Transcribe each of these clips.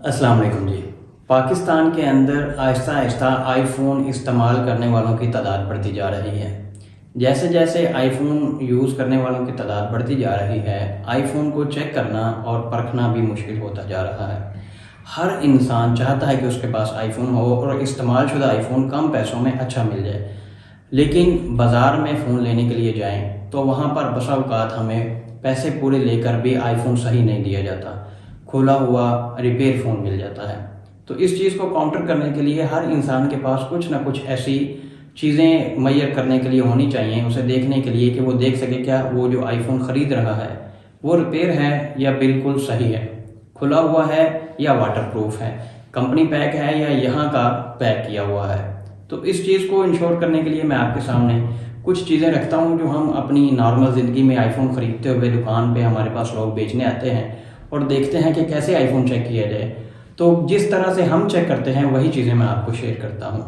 अस्सलाम वालेकुम जी। पाकिस्तान के अंदर आहिस्ता आहिस्ता आईफ़ोन इस्तेमाल करने वालों की तादाद बढ़ती जा रही है। जैसे जैसे आईफ़ोन यूज़ करने वालों की तादाद बढ़ती जा रही है, आईफ़ोन को चेक करना और परखना भी मुश्किल होता जा रहा है। हर इंसान चाहता है कि उसके पास आईफ़ोन हो और इस्तेमाल शुदा आईफ़ोन कम पैसों में अच्छा मिल जाए। लेकिन बाज़ार में फ़ोन लेने के लिए जाएँ तो वहाँ पर बसा औक़ात हमें पैसे पूरे लेकर भी आईफ़ोन सही नहीं दिया जाता, खुला हुआ रिपेयर फ़ोन मिल जाता है। तो इस चीज़ को काउंटर करने के लिए हर इंसान के पास कुछ ना कुछ ऐसी चीज़ें मुहैया करने के लिए होनी चाहिए, उसे देखने के लिए कि वो देख सके क्या वो जो आईफ़ोन ख़रीद रहा है वो रिपेयर है या बिल्कुल सही है, खुला हुआ है या वाटरप्रूफ है, कंपनी पैक है या यहाँ का पैक किया हुआ है। तो इस चीज़ को इंश्योर करने के लिए मैं आपके सामने कुछ चीज़ें रखता हूँ जो हम अपनी नॉर्मल ज़िंदगी में आईफ़ोन ख़रीदते हुए दुकान पे हमारे पास लोग बेचने आते हैं और देखते हैं कि कैसे आईफ़ोन चेक किया जाए। तो जिस तरह से हम चेक करते हैं वही चीज़ें मैं आपको शेयर करता हूँ।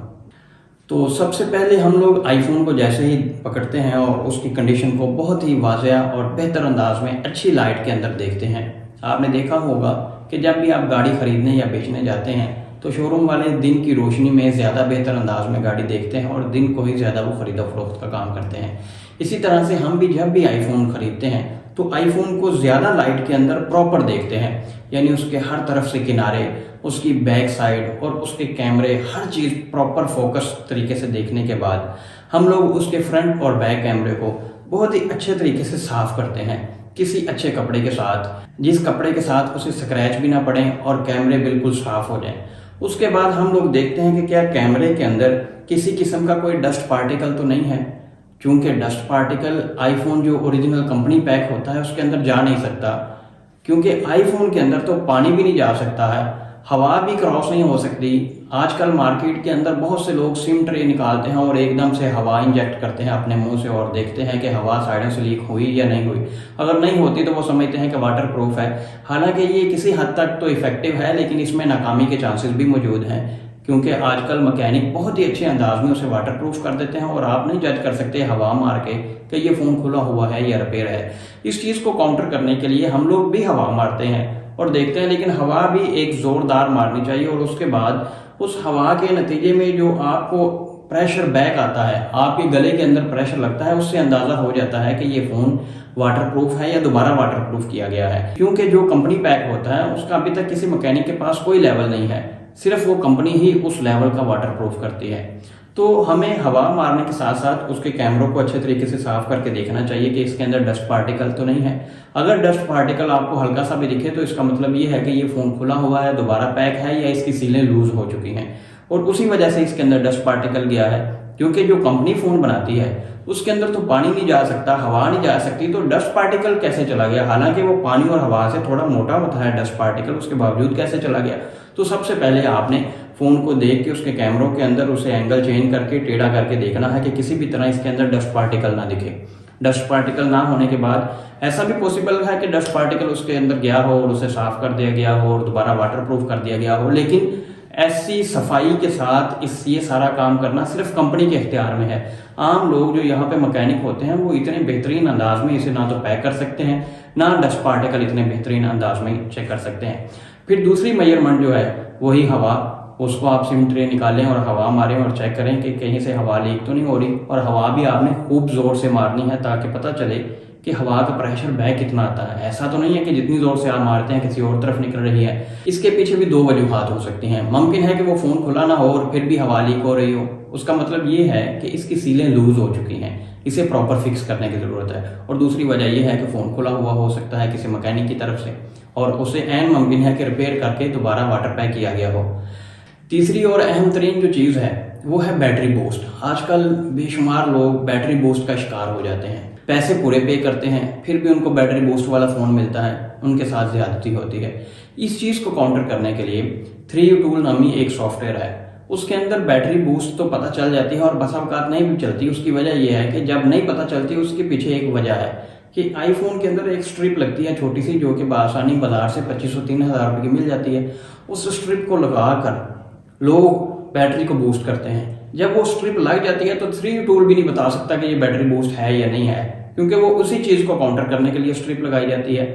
तो सबसे पहले हम लोग आईफ़ोन को जैसे ही पकड़ते हैं और उसकी कंडीशन को बहुत ही वाज़ेह और बेहतर अंदाज में अच्छी लाइट के अंदर देखते हैं। आपने देखा होगा कि जब भी आप गाड़ी ख़रीदने या बेचने जाते हैं तो शोरूम वाले दिन की रोशनी में ज़्यादा बेहतर अंदाज में गाड़ी देखते हैं और दिन को ही ज़्यादा वो ख़रीदा फ़रोख्त का काम करते हैं। इसी तरह से हम भी जब भी आईफ़ोन ख़रीदते हैं तो आईफ़ोन को ज़्यादा लाइट के अंदर प्रॉपर देखते हैं, यानी उसके हर तरफ से किनारे, उसकी बैक साइड और उसके कैमरे, हर चीज़ प्रॉपर फोकस तरीके से देखने के बाद हम लोग उसके फ्रंट और बैक कैमरे को बहुत ही अच्छे तरीके से साफ़ करते हैं किसी अच्छे कपड़े के साथ, जिस कपड़े के साथ उसे स्क्रैच भी ना पड़े और कैमरे बिल्कुल साफ़ हो जाएं। उसके बाद हम लोग देखते हैं कि क्या कैमरे के अंदर किसी किस्म का कोई डस्ट पार्टिकल तो नहीं है, क्योंकि डस्ट पार्टिकल आईफ़ोन जो ओरिजिनल कंपनी पैक होता है उसके अंदर जा नहीं सकता, क्योंकि आईफ़ोन के अंदर तो पानी भी नहीं जा सकता है, हवा भी क्रॉस नहीं हो सकती। आजकल मार्केट के अंदर बहुत से लोग सिम ट्रे निकालते हैं और एकदम से हवा इंजेक्ट करते हैं अपने मुंह से और देखते हैं कि हवा साइडों से लीक हुई या नहीं हुई। अगर नहीं होती तो वो समझते हैं कि वाटर प्रूफ है। हालांकि ये किसी हद तक तो इफेक्टिव है, लेकिन इसमें नाकामी के चांसेस भी मौजूद हैं, क्योंकि आजकल मैकेनिक बहुत ही अच्छे अंदाज में उसे वाटर प्रूफ कर देते हैं और आप नहीं जज कर सकते हवा मार के कि ये फ़ोन खुला हुआ है या रिपेयर है। इस चीज़ को काउंटर करने के लिए हम लोग भी हवा मारते हैं और देखते हैं, लेकिन हवा भी एक ज़ोरदार मारनी चाहिए और उसके बाद उस हवा के नतीजे में जो आपको प्रेशर बैक आता है, आपके गले के अंदर प्रेशर लगता है, उससे अंदाज़ा हो जाता है कि ये फ़ोन वाटरप्रूफ है या दोबारा वाटरप्रूफ किया गया है। क्योंकि जो कंपनी पैक होता है उसका अभी तक किसी मैकेनिक के पास कोई लेवल नहीं है, सिर्फ वो कंपनी ही उस लेवल का वाटरप्रूफ करती है। तो हमें हवा मारने के साथ साथ उसके कैमरों को अच्छे तरीके से साफ करके देखना चाहिए कि इसके अंदर डस्ट पार्टिकल तो नहीं है। अगर डस्ट पार्टिकल आपको हल्का सा भी दिखे तो इसका मतलब ये है कि ये फ़ोन खुला हुआ है, दोबारा पैक है या इसकी सीलें लूज हो चुकी हैं और उसी वजह से इसके अंदर डस्ट पार्टिकल गया है। क्योंकि जो कंपनी फ़ोन बनाती है उसके अंदर तो पानी नहीं जा सकता, हवा नहीं जा सकती, तो डस्ट पार्टिकल कैसे चला गया? हालांकि वो पानी और हवा से थोड़ा मोटा होता है डस्ट पार्टिकल, उसके बावजूद कैसे चला गया? तो सबसे पहले आपने फ़ोन को देख के उसके कैमरों के अंदर उसे एंगल चेंज करके टेढ़ा करके देखना है कि किसी भी तरह इसके अंदर डस्ट पार्टिकल ना दिखे। डस्ट पार्टिकल ना होने के बाद ऐसा भी पॉसिबल है कि डस्ट पार्टिकल उसके अंदर गया हो और उसे साफ कर दिया गया हो और दोबारा वाटरप्रूफ कर दिया गया हो, लेकिन ऐसी सफाई के साथ ये सारा काम करना सिर्फ कंपनी के इख्तियार में है। आम लोग जो यहाँ पे मैकेनिक होते हैं वो इतने बेहतरीन अंदाज में इसे ना तो पैक कर सकते हैं, ना डस्ट पार्टिकल इतने बेहतरीन अंदाज में चेक कर सकते हैं। फिर दूसरी मेजरमेंट जो है वही हवा, उसको आप सिम ट्रे निकालें और हवा मारें और चेक करें कि कहीं से हवा लीक तो नहीं हो रही, और हवा भी आपने खूब ज़ोर से मारनी है ताकि पता चले कि हवा का प्रेशर बैक कितना आता है। ऐसा तो नहीं है कि जितनी ज़ोर से आप मारते हैं किसी और तरफ निकल रही है। इसके पीछे भी दो वजूहात हो सकती हैं। मुमकिन है कि वो फ़ोन खुला ना हो और फिर भी हवा लीक हो रही हो, उसका मतलब ये है कि इसकी सीलें लूज़ हो चुकी हैं, इसे प्रॉपर फिक्स करने की ज़रूरत है। और दूसरी वजह यह है कि फ़ोन खुला हुआ हो सकता है किसी मैकेनिक की तरफ से और उसे ऐन मुमकिन है कि रिपेयर करके दोबारा वाटर पैक किया गया हो। तीसरी और अहम तरीन जो चीज़ है वो है बैटरी बूस्ट। आजकल बेशुमार लोग बैटरी बूस्ट का शिकार हो जाते हैं, पैसे पूरे पे करते हैं फिर भी उनको बैटरी बूस्ट वाला फ़ोन मिलता है, उनके साथ ज़्यादती होती है। इस चीज़ को काउंटर करने के लिए 3U टूल नामी एक सॉफ्टवेयर है, उसके अंदर बैटरी बूस्ट तो पता चल जाती है और बसा औकात नहीं भी चलती। उसकी वजह यह है कि जब नहीं पता चलती उसके पीछे एक वजह है कि आईफोन के अंदर एक स्ट्रिप लगती है छोटी सी, जो कि बआसानी बाजार से 2500-3000 रुपये की मिल जाती है। उस स्ट्रिप को लगाकर लोग बैटरी को बूस्ट करते हैं। जब वो स्ट्रिप लग जाती है तो 3U टूल भी नहीं बता सकता कि ये बैटरी बूस्ट है या नहीं है, क्योंकि वो उसी चीज़ को काउंटर करने के लिए स्ट्रिप लगाई जाती है।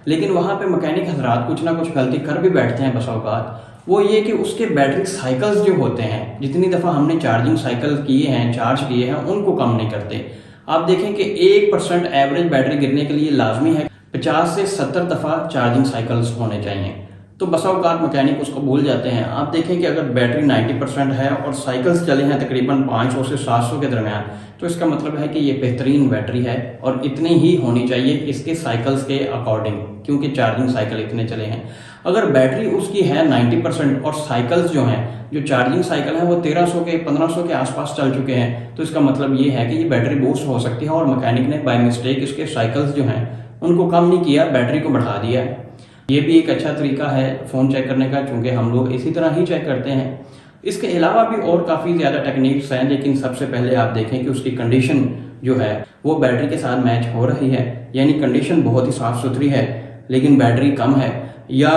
लेकिन वहाँ पे मैकेनिक हजरात कुछ ना कुछ गलती कर भी बैठते हैं बसा औकात, वो ये कि उसके बैटरी साइकिल्स जो होते हैं, जितनी दफ़ा हमने चार्जिंग साइकिल किए हैं, चार्ज किए हैं, उनको कम नहीं करते। आप देखें कि 1% एवरेज बैटरी गिरने के लिए लाजमी है 50 से 70 दफ़ा चार्जिंग साइकिल्स होने चाहिए। तो बसा औकात मैकेनिक उसको भूल जाते हैं। आप देखें कि अगर बैटरी 90% है और साइकिल्स चले हैं तकरीबन 500 से 700 के दरमियान, तो इसका मतलब है कि ये बेहतरीन बैटरी है और इतनी ही होनी चाहिए इसके साइकिल्स के अकॉर्डिंग, क्योंकि चार्जिंग साइकिल इतने चले हैं। अगर बैटरी उसकी है 90% और साइकिल्स जो हैं, जो चार्जिंग साइकिल हैं वो 1300 के 1500 के आसपास चल चुके हैं, तो इसका मतलब ये है कि ये बैटरी बूस्ट हो सकती है और मैकेनिक ने बाय मिस्टेक इसके साइकिल्स जो हैं उनको कम नहीं किया, बैटरी को बढ़ा दिया है। ये भी एक अच्छा तरीका है फ़ोन चेक करने का, चूँकि हम लोग इसी तरह ही चेक करते हैं। इसके अलावा भी और काफ़ी ज़्यादा टेक्निक्स हैं, लेकिन सबसे पहले आप देखें कि उसकी कंडीशन जो है वो बैटरी के साथ मैच हो रही है, यानी कंडीशन बहुत ही साफ़ सुथरी है लेकिन बैटरी कम है, या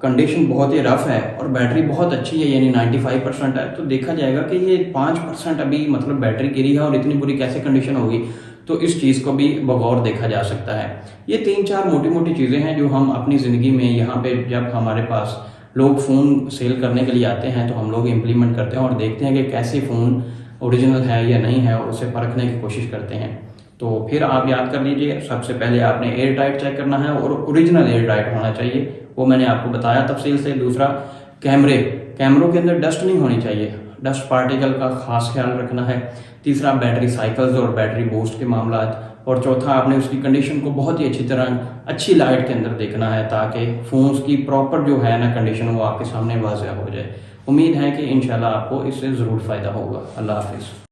कंडीशन बहुत ही रफ़ है और बैटरी बहुत अच्छी है यानी 95% है, तो देखा जाएगा कि ये 5% अभी मतलब बैटरी गिरी है और इतनी बुरी कैसे कंडीशन होगी। तो इस चीज़ को भी बगौर देखा जा सकता है। ये 3-4 मोटी मोटी चीज़ें हैं जो हम अपनी ज़िंदगी में यहाँ पे जब हमारे पास लोग फ़ोन सेल करने के लिए आते हैं तो हम लोग इम्प्लीमेंट करते हैं और देखते हैं कि कैसे फ़ोन ओरिजिनल है या नहीं है और उसे परखने की कोशिश करते हैं। तो फिर आप याद कर लीजिए, सबसे पहले आपने एयर टाइट चेक करना है और ओरिजिनल एयर टाइट होना चाहिए, वो मैंने आपको बताया तफसील से। दूसरा, कैमरों के अंदर डस्ट नहीं होनी चाहिए, डस्ट पार्टिकल का खास ख्याल रखना है। तीसरा, बैटरी साइकिल्स और बैटरी बूस्ट के मामलात। और चौथा, आपने उसकी कंडीशन को बहुत ही अच्छी तरह अच्छी लाइट के अंदर देखना है ताकि फ़ोन्स की प्रॉपर जो है ना कंडीशन वो आपके सामने वाज़ह हो जाए। उम्मीद है कि इंशाल्लाह आपको इससे ज़रूर फ़ायदा होगा। अल्लाह हाफिज़।